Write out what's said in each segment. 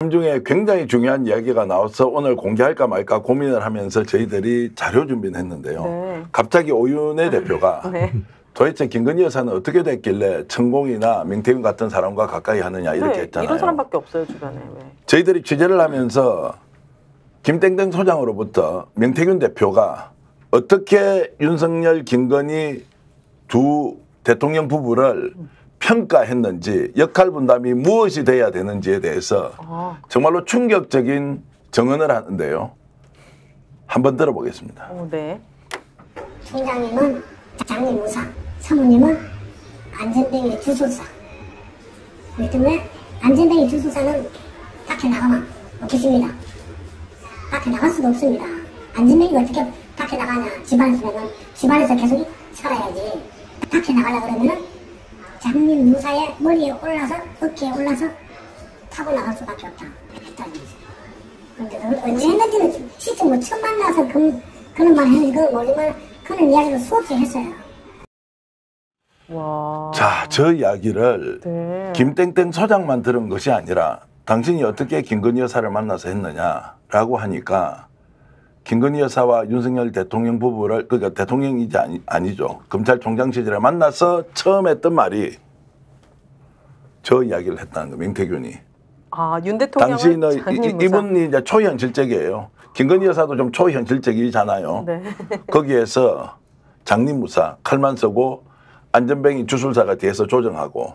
중에 굉장히 중요한 이야기가 나와서 오늘 공개할까 말까 고민을 하면서 저희들이 자료 준비를 했는데요. 네. 갑자기 오윤혜 대표가 네. 도대체 김건희 여사는 어떻게 됐길래 천공이나 명태균 같은 사람과 가까이 하느냐 이렇게 네, 했잖아요. 이런 사람밖에 없어요 주변에. 왜? 저희들이 취재를 하면서 김땡땡 소장으로부터 명태균 대표가 어떻게 윤석열, 김건희 두 대통령 부부를 평가했는지, 역할 분담이 무엇이 돼야 되는지에 대해서 정말로 충격적인 정언을 하는데요. 한번 들어보겠습니다. 네. 총장님은 장님 무사, 사모님은 안전뱅이 주술사. 그렇기 때문에 안전뱅이 주술사는 밖에 나가면 없겠습니다. 밖에 나갈 수도 없습니다. 안전뱅이가 어떻게 밖에 나가냐. 집안에서 계속 살아야지. 밖에 나가려고 그러면은 장님 무사의 머리에 올라서 어깨에 올라서 타고 나갈 수밖에 없다. 했다는 거죠. 근데 언제 했는지는 실제 뭐 처음 만나서 그런 말 했는지 그건 모르지만 그런 이야기를 수없이 했어요. 와. 자, 저 이야기를 네. 김땡땡 소장만 들은 것이 아니라 당신이 어떻게 김건희 여사를 만나서 했느냐라고 하니까 김건희 여사와 윤석열 대통령 부부를, 그러니까 대통령이지 아니죠. 검찰총장 시절에 만나서 처음 했던 말이 저 이야기를 했다는 거, 명태균이. 아, 윤 대통령은 당신의 장님 무사. 이분이 이제 초현실적이에요. 김건희 여사도 좀 초현실적이잖아요. 네. 거기에서 장님무사 칼만 쓰고 안전뱅이 주술사가 뒤에서 조정하고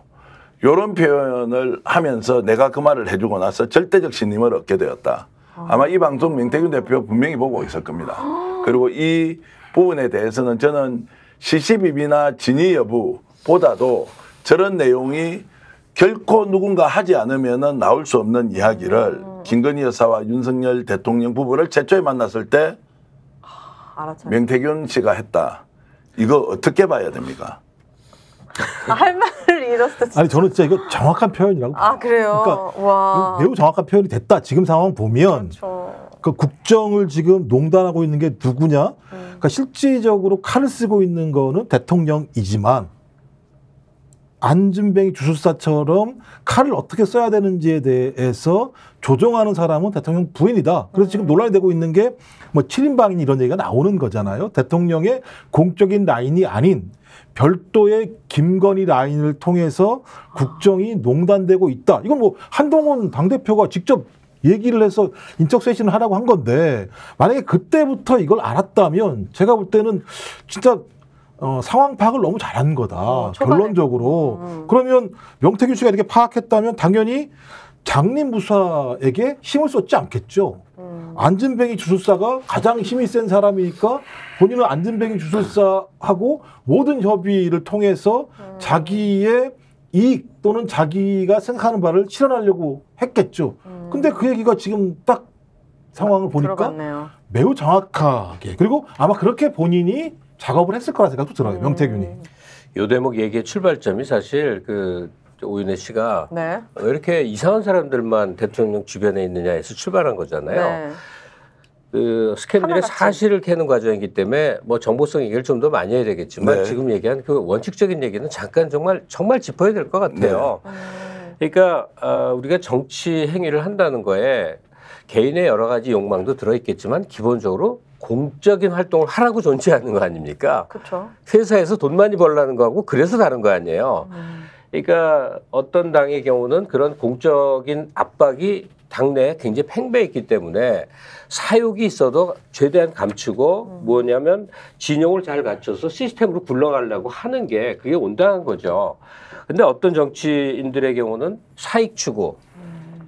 이런 표현을 하면서 내가 그 말을 해주고 나서 절대적 신임을 얻게 되었다. 아마 이 방송 명태균 대표 분명히 보고 있을 겁니다. 그리고 이 부분에 대해서는 저는 시시비비나 진위 여부보다도 저런 내용이 결코 누군가 하지 않으면 나올 수 없는 이야기를 김건희 여사와 윤석열 대통령 부부를 최초에 만났을 때 명태균 씨가 했다. 이거 어떻게 봐야 됩니까? 할 말을 잃었어. 진짜. 아니 저는 진짜 이거 정확한 표현이라고. 아 그래요? 그러니까 와. 매우 정확한 표현이 됐다. 지금 상황 보면 그렇죠. 그 국정을 지금 농단하고 있는 게 누구냐? 그러니까 실질적으로 칼을 쓰고 있는 거는 대통령이지만 안전뱅이 주술사처럼 칼을 어떻게 써야 되는지에 대해서 조정하는 사람은 대통령 부인이다. 그래서 지금 논란이 되고 있는 게 뭐 7인방인 이런 얘기가 나오는 거잖아요. 대통령의 공적인 라인이 아닌 별도의 김건희 라인을 통해서 국정이 농단되고 있다. 이건 뭐 한동훈 당대표가 직접 얘기를 해서 인적 쇄신을 하라고 한 건데 만약에 그때부터 이걸 알았다면 제가 볼 때는 진짜 상황 파악을 너무 잘한 거다. 결론적으로. 그러면 명태균 씨가 이렇게 파악했다면 당연히 장님무사에게 힘을 쏟지 않겠죠. 안전뱅이 주술사가 가장 힘이 센 사람이니까 본인은 안전뱅이 주술사하고 모든 협의를 통해서 자기의 이익 또는 자기가 생각하는 바를 실현하려고 했겠죠. 근데 그 얘기가 지금 딱 상황을 보니까 들어갔네요. 매우 정확하게 그리고 아마 그렇게 본인이 작업을 했을 거라 생각도 들어요. 명태균이. 요 대목 얘기의 출발점이 사실 그 오윤혜 씨가 네. 왜 이렇게 이상한 사람들만 대통령 주변에 있느냐 해서 출발한 거잖아요. 네. 그 스캔들의 하나같이. 사실을 캐는 과정이기 때문에 뭐 정보성 얘기를 좀 더 많이 해야 되겠지만 네. 지금 얘기한 그 원칙적인 얘기는 잠깐 정말 짚어야 될 것 같아요. 그러니까 우리가 정치 행위를 한다는 거에 개인의 여러 가지 욕망도 들어있겠지만 기본적으로 공적인 활동을 하라고 존재하는 거 아닙니까? 그렇죠. 회사에서 돈 많이 벌라는 거하고 그래서 다른 거 아니에요. 그러니까 어떤 당의 경우는 그런 공적인 압박이 당내에 굉장히 팽배했기 때문에 사욕이 있어도 최대한 감추고 뭐냐면 진영을 잘 갖춰서 시스템으로 굴러가려고 하는 게 그게 온당한 거죠. 근데 어떤 정치인들의 경우는 사익 추구,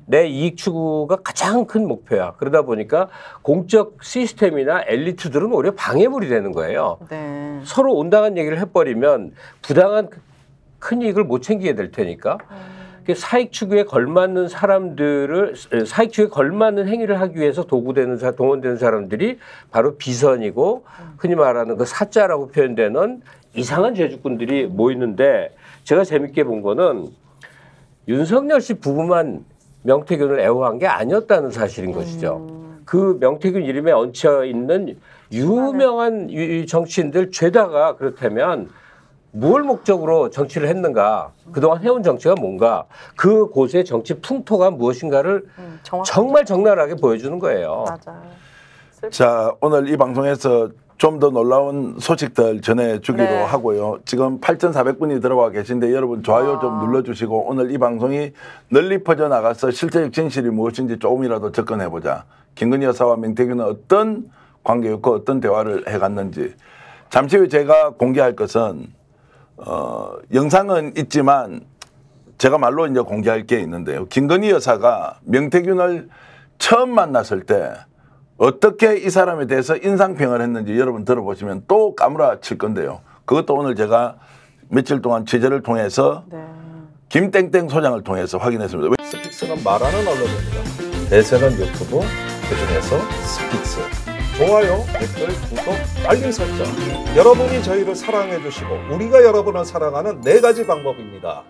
내 이익 추구가 가장 큰 목표야. 그러다 보니까 공적 시스템이나 엘리트들은 오히려 방해물이 되는 거예요. 네. 서로 온당한 얘기를 해버리면 부당한 큰 이익을 못 챙기게 될 테니까 사익 추구에 걸맞는 사람들을 사익 추구에 걸맞는 행위를 하기 위해서 동원되는 사람들이 바로 비선이고 흔히 말하는 그 사자라고 표현되는 이상한 제주꾼들이 모이는데 제가 재밌게 본 거는 윤석열 씨 부부만 명태균을 애호한 게 아니었다는 사실인 것이죠. 그 명태균 이름에 얹혀 있는 유명한 정치인들 죄다가 그렇다면 뭘 목적으로 정치를 했는가, 그동안 해온 정치가 뭔가, 그곳의 정치 풍토가 무엇인가를 정말 적나라하게 보여주는 거예요. 맞아요. 자, 오늘 이 방송에서 좀 더 놀라운 소식들 전해주기로 네. 하고요. 지금 8,400분이 들어와 계신데 여러분 좋아요 좀 눌러주시고 오늘 이 방송이 널리 퍼져나가서 실제적 진실이 무엇인지 조금이라도 접근해보자. 김건희 여사와 명태균은 어떤 관계였고 어떤 대화를 해갔는지. 잠시 후에 제가 공개할 것은 영상은 있지만 제가 말로 이제 공개할 게 있는데요. 김건희 여사가 명태균을 처음 만났을 때 어떻게 이 사람에 대해서 인상평을 했는지 여러분 들어보시면 또 까무라칠 건데요. 그것도 오늘 제가 며칠 동안 취재를 통해서 김땡땡 소장을 통해서 확인했습니다. 스픽스는 말하는 언론입니다. 대세는 유튜브, 그중에서 스픽스. 좋아요, 댓글, 구독, 알림 설정. 여러분이 저희를 사랑해 주시고 우리가 여러분을 사랑하는 4가지 방법입니다.